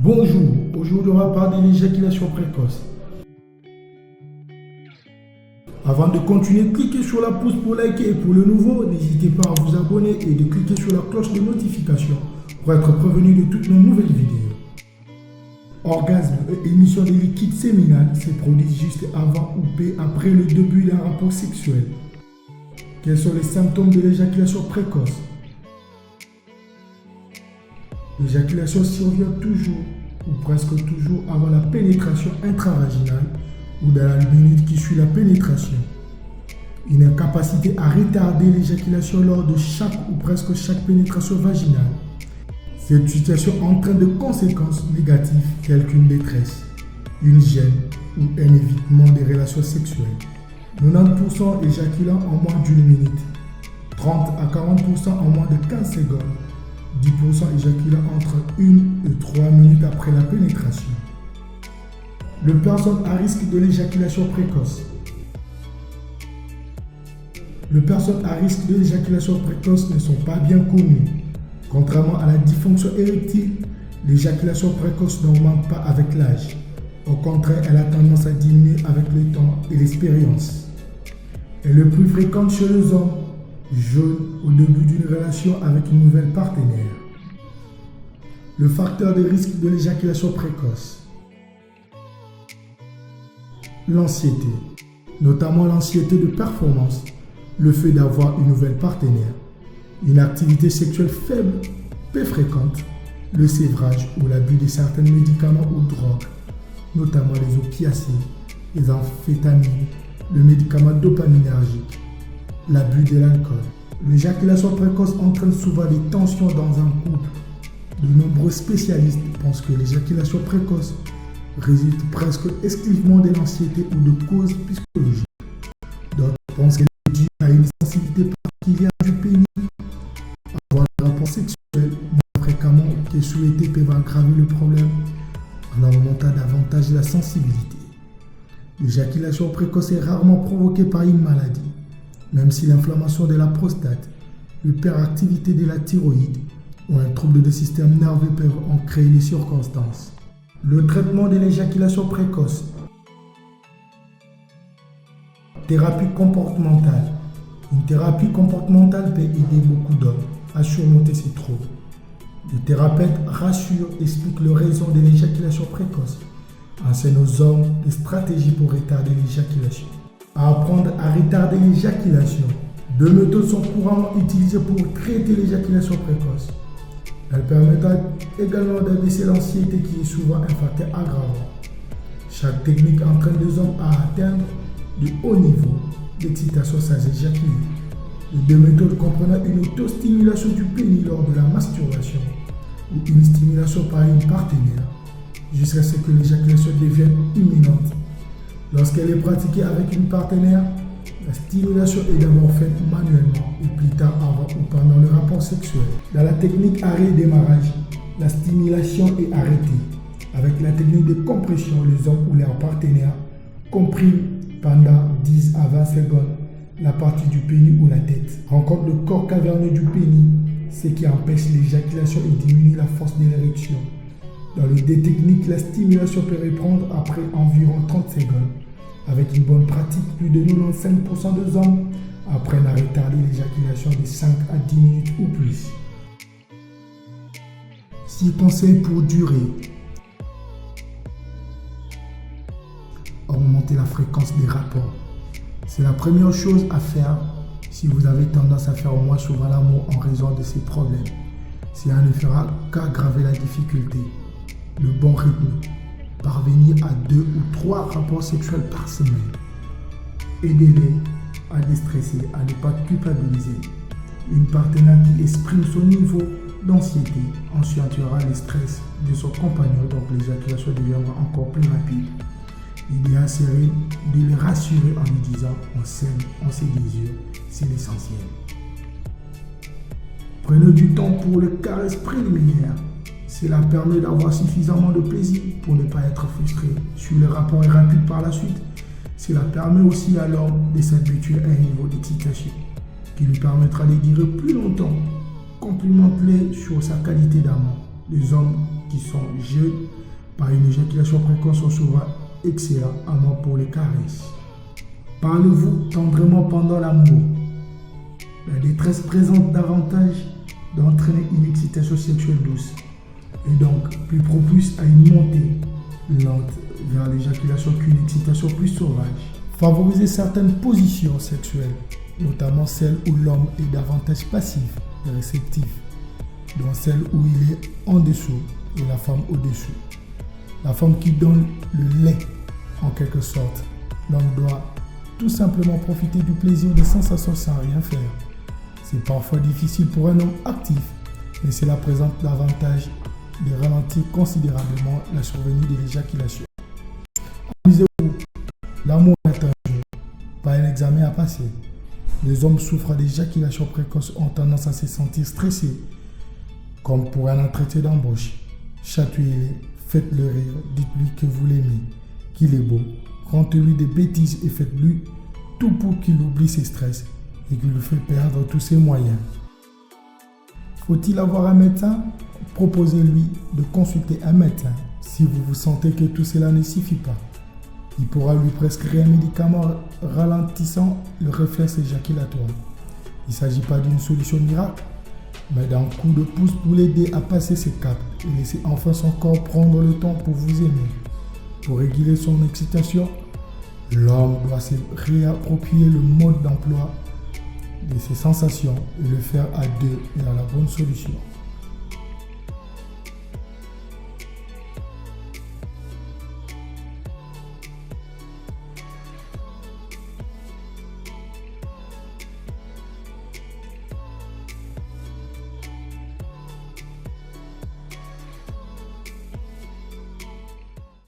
Bonjour, aujourd'hui on va parler de l'éjaculation précoce. Avant de continuer, cliquez sur la pouce pour liker et pour le nouveau, n'hésitez pas à vous abonner et de cliquer sur la cloche de notification pour être prévenu de toutes nos nouvelles vidéos. Orgasme et émission de liquide séminal se produisent juste avant ou après le début d'un rapport sexuel. Quels sont les symptômes de l'éjaculation précoce? L'éjaculation survient toujours ou presque toujours avant la pénétration intravaginale ou dans la minute qui suit la pénétration. Une incapacité à retarder l'éjaculation lors de chaque ou presque chaque pénétration vaginale. Cette situation entraîne de conséquences négatives telles qu'une détresse, une gêne ou un évitement des relations sexuelles. 90% éjaculant en moins d'une minute, 30 à 40% en moins de 15 secondes, 10% éjaculant entre 1 et 3 minutes après la pénétration. Les personnes à risque de l'éjaculation précoce. Les personnes à risque de l'éjaculation précoce ne sont pas bien connues. Contrairement à la dysfonction érectile, l'éjaculation précoce n'augmente pas avec l'âge. Au contraire, elle a tendance à diminuer avec le temps et l'expérience. Elle est plus fréquente chez les hommes jeunes au début d'une relation avec une nouvelle partenaire. Le facteur de risque de l'éjaculation précoce. L'anxiété, notamment l'anxiété de performance, le fait d'avoir une nouvelle partenaire, une activité sexuelle faible, peu fréquente, le sévrage ou l'abus de certains médicaments ou drogues, notamment les opiacés, les amphétamines, le médicament dopaminergique, l'abus de l'alcool. L'éjaculation précoce entraîne souvent des tensions dans un couple. De nombreux spécialistes pensent que l'éjaculation précoce résulte presque exclusivement de l'anxiété ou de causes psychologiques. D'autres pensent qu'elle est due à une sensibilité particulière du pénis. Avoir des rapports sexuels moins fréquemment que souhaité peuvent aggraver le problème en augmentant davantage la sensibilité. L'éjaculation précoce est rarement provoquée par une maladie, même si l'inflammation de la prostate, l'hyperactivité de la thyroïde ou un trouble du système nerveux peuvent en créer les circonstances. Le traitement de l'éjaculation précoce. Thérapie comportementale. Une thérapie comportementale peut aider beaucoup d'hommes à surmonter ces troubles. Le thérapeute rassure et explique les raisons de l'éjaculation précoce, enseigne aux hommes des stratégies pour retarder l'éjaculation. Apprendre à retarder l'éjaculation. Deux méthodes sont couramment utilisées pour traiter l'éjaculation précoce. Elles permettent également d'abaisser l'anxiété qui est souvent un facteur aggravant. Chaque technique entraîne les hommes à atteindre de hauts niveaux d'excitation sans éjaculer. Les deux méthodes comprennent une autostimulation du pénis lors de la masturbation ou une stimulation par une partenaire jusqu'à ce que l'éjaculation devienne imminente. Lorsqu'elle est pratiquée avec une partenaire, la stimulation est d'abord faite manuellement et plus tard avant ou pendant le rapport sexuel. Dans la technique arrêt-démarrage, la stimulation est arrêtée. Avec la technique de compression, les hommes ou leurs partenaires compriment pendant 10 à 20 secondes la partie du pénis ou la tête. Rencontre le corps caverneux du pénis, ce qui empêche l'éjaculation et diminue la force de l'érection. Dans les deux techniques, la stimulation peut reprendre après environ 30 secondes. Avec une bonne pratique, plus de 95% des hommes apprennent à retarder l'éjaculation de 5 à 10 minutes ou plus. 6 conseils pour durer. Augmenter la fréquence des rapports. C'est la première chose à faire si vous avez tendance à faire moins souvent l'amour en raison de ces problèmes. Cela ne fera qu'aggraver la difficulté. Le bon rythme. Parvenir à 2 ou 3 rapports sexuels par semaine. Aidez-les à déstresser, à ne pas culpabiliser. Une partenaire qui exprime son niveau d'anxiété ensuitera le stress de son compagnon, donc l'éjaculation deviendra encore plus rapide. L'idéal serait de le rassurer en lui disant « on s'aime, on se désire, c'est l'essentiel ». Prenez du temps pour le caresse préliminaire. Cela permet d'avoir suffisamment de plaisir pour ne pas être frustré. Si le rapport est rapide par la suite, cela permet aussi à l'homme de s'habituer à un niveau d'excitation qui lui permettra de durer plus longtemps. Complimente-les sur sa qualité d'amant. Les hommes qui sont jeunes Par une éjaculation précoce, on sera excellent amant pour les caresses. Parlez-vous tendrement pendant l'amour. La détresse présente davantage d'entraîner une excitation sexuelle douce et donc plus propice à une montée lente vers l'éjaculation qu'une excitation plus sauvage. Favorisez certaines positions sexuelles, notamment celles où l'homme est davantage passif et réceptif, dont celle où il est en dessous et la femme au-dessus. La femme qui donne le lait, en quelque sorte, l'homme doit tout simplement profiter du plaisir des sensations sans rien faire. C'est parfois difficile pour un homme actif, mais cela présente davantage de ralentir considérablement la survenue de l'éjaculation. Amusez-vous, l'amour est un jeu, pas un examen à passer. Les hommes souffrant d'éjaculation précoce ont tendance à se sentir stressés, comme pour un entretien d'embauche. Chatouillez-le, faites-le rire, dites-lui que vous l'aimez, qu'il est beau, racontez-lui des bêtises et faites-lui tout pour qu'il oublie ses stress et qu'il lui fait perdre tous ses moyens. Faut-il avoir un médecin? Proposez-lui de consulter un médecin si vous sentez que tout cela ne suffit pas. Il pourra lui prescrire un médicament ralentissant le réflexe éjaculatoire. Il ne s'agit pas d'une solution miracle, mais d'un coup de pouce pour l'aider à passer ses caps et laisser enfin son corps prendre le temps pour vous aimer. Pour réguler son excitation, l'homme doit se réapproprier le mode d'emploi de ses sensations et le faire à deux est la bonne solution.